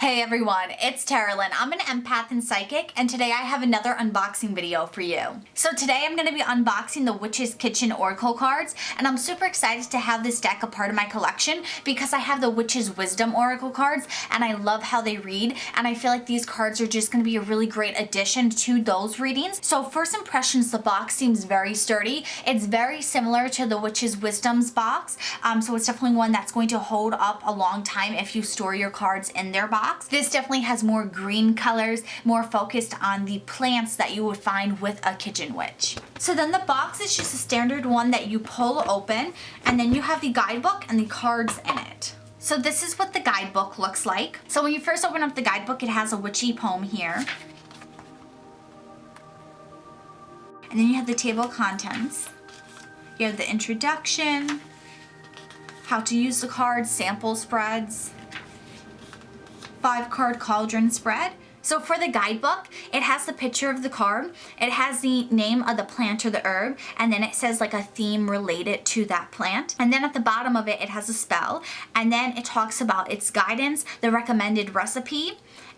Hey everyone, it's Carolyn. I'm an empath and psychic, and today I have another unboxing video for you. So today I'm going to be unboxing the Witch's Kitchen Oracle cards, and I'm super excited to have this deck a part of my collection because I have the Witch's Wisdom Oracle cards, and I love how they read, and I feel like these cards are just going to be a really great addition to those readings. So first impressions, the box seems very sturdy. It's very similar to the Witch's Wisdom's box, so it's definitely one that's going to hold up a long time if you store your cards in their box. This definitely has more green colors, more focused on the plants that you would find with a kitchen witch. So then the box is just a standard one that you pull open, and then you have the guidebook and the cards in it. So this is what the guidebook looks like. So when you first open up the guidebook, it has a witchy poem here. And then you have the table of contents. You have the introduction, how to use the cards, sample spreads, 5-card cauldron spread. So for the guidebook, it has the picture of the card, it has the name of the plant or the herb, and then it says like a theme related to that plant. And then at the bottom of it, it has a spell, and then it talks about its guidance, the recommended recipe,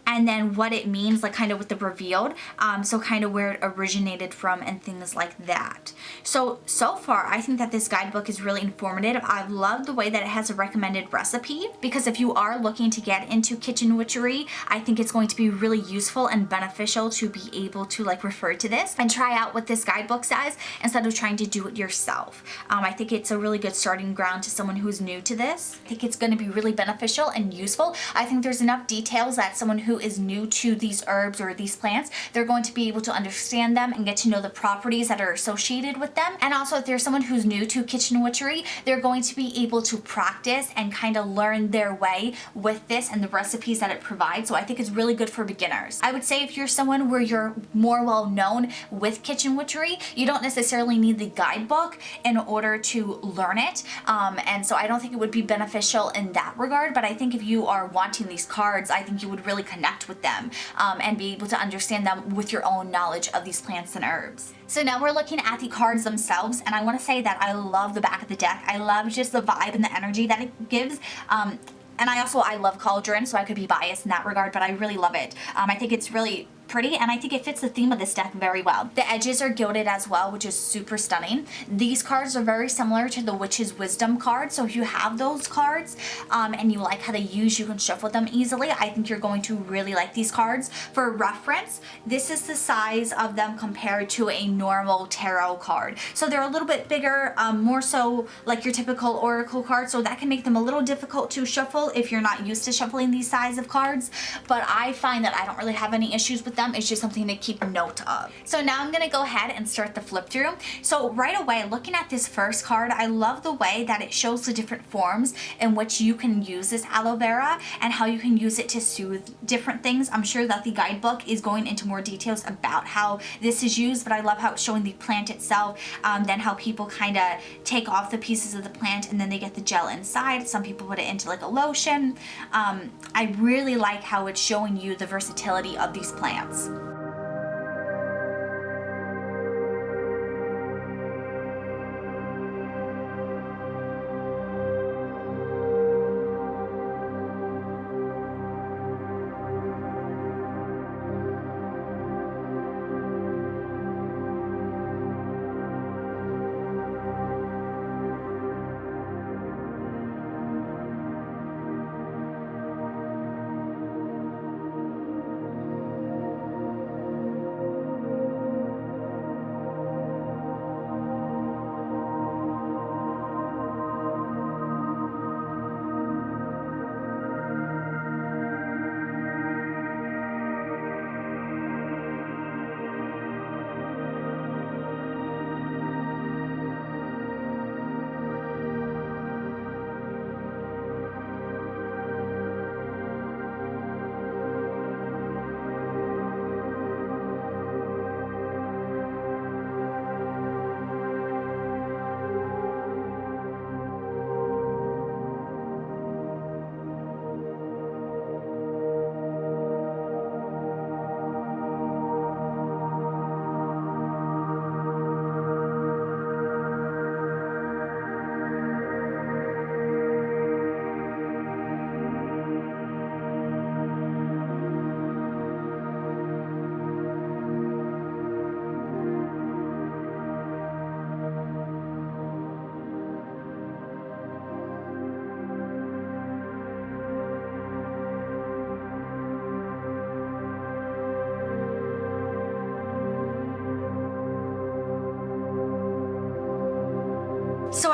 and then what it means, like kind of with the revealed, so kind of where it originated from and things like that. So far, I think that this guidebook is really informative. I love the way that it has a recommended recipe, because if you are looking to get into kitchen witchery, I think it's going to be really useful and beneficial to be able to like refer to this and try out what this guidebook says instead of trying to do it yourself. I think it's a really good starting ground to someone who's new to this. I think it's going to be really beneficial and useful. I think there's enough details that someone who is new to these herbs or these plants, they're going to be able to understand them and get to know the properties that are associated with them. And also, if there's someone who's new to kitchen witchery, they're going to be able to practice and kind of learn their way with this and the recipes that it provides. So I think it's really good for beginners. I would say if you're someone where you're more well known with kitchen witchery, you don't necessarily need the guidebook in order to learn it. And so I don't think it would be beneficial in that regard, but I think if you are wanting these cards, I think you would really connect with them and be able to understand them with your own knowledge of these plants and herbs. So now we're looking at the cards themselves, and I want to say that I love the back of the deck. I love just the vibe and the energy that it gives. And I love cauldron, so I could be biased in that regard, but I really love it. I think it's really pretty, and I think it fits the theme of this deck very well. The edges are gilded as well, which is super stunning. These cards are very similar to the Witch's Wisdom card, so if you have those cards and you like how they use, you can shuffle them easily. I think you're going to really like these cards. For reference, this is the size of them compared to a normal tarot card. So they're a little bit bigger, more so like your typical oracle card, so that can make them a little difficult to shuffle if you're not used to shuffling these size of cards. But I find that I don't really have any issues with them. It's just something to keep note of. So now I'm gonna go ahead and start the flip through. So right away, looking at this first card, I love the way that it shows the different forms in which you can use this aloe vera and how you can use it to soothe different things. I'm sure that the guidebook is going into more details about how this is used, but I love how it's showing the plant itself, then how people kind of take off the pieces of the plant and then they get the gel inside. Some people put it into like a lotion. I really like how it's showing you the versatility of these plants.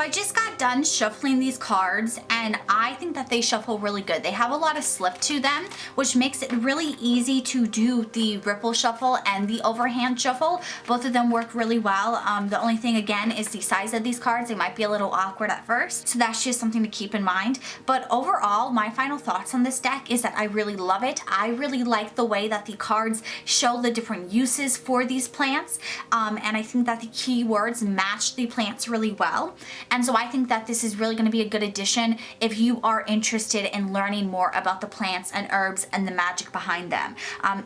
I just got done shuffling these cards, and I think that they shuffle really good. They have a lot of slip to them, which makes it really easy to do the ripple shuffle and the overhand shuffle. Both of them work really well. The only thing again is the size of these cards. They might be a little awkward at first, so that's just something to keep in mind. But overall, my final thoughts on this deck is that I really love it. I really like the way that the cards show the different uses for these plants, and I think that the keywords match the plants really well. And so I think that this is really going to be a good addition if you are interested in learning more about the plants and herbs and the magic behind them.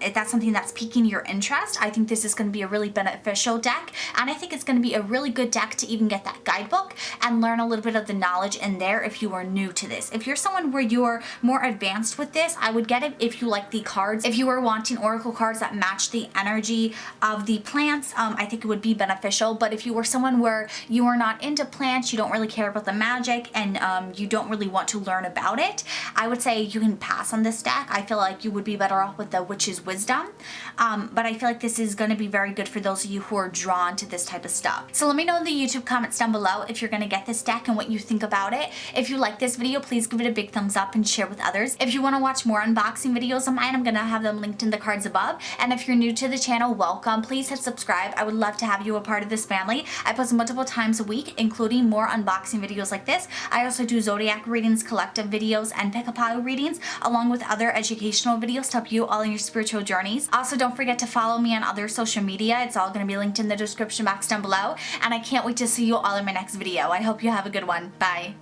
If that's something that's piquing your interest, I think this is going to be a really beneficial deck, and I think it's going to be a really good deck to even get that guidebook and learn a little bit of the knowledge in there if you are new to this. If you're someone where you're more advanced with this, I would get it if you like the cards. If you are wanting oracle cards that match the energy of the plants, I think it would be beneficial. But if you were someone where you are not into plants, you don't really care about the magic, and you don't really want to learn about it, I would say you can pass on this deck. I feel like you would be better off with the Witch's Wisdom, but I feel like this is going to be very good for those of you who are drawn to this type of stuff. So let me know in the YouTube comments down below if you're going to get this deck and what you think about it. If you like this video, please give it a big thumbs up and share with others. If you want to watch more unboxing videos of mine, I'm going to have them linked in the cards above. And if you're new to the channel, welcome. Please hit subscribe. I would love to have you a part of this family. I post multiple times a week, including more unboxing videos like this. I also do zodiac readings, collective videos, and pick a pile readings, along with other educational videos to help you all in your spiritual journeys. Also, don't forget to follow me on other social media. It's all going to be linked in the description box down below. And I can't wait to see you all in my next video. I hope you have a good one. Bye.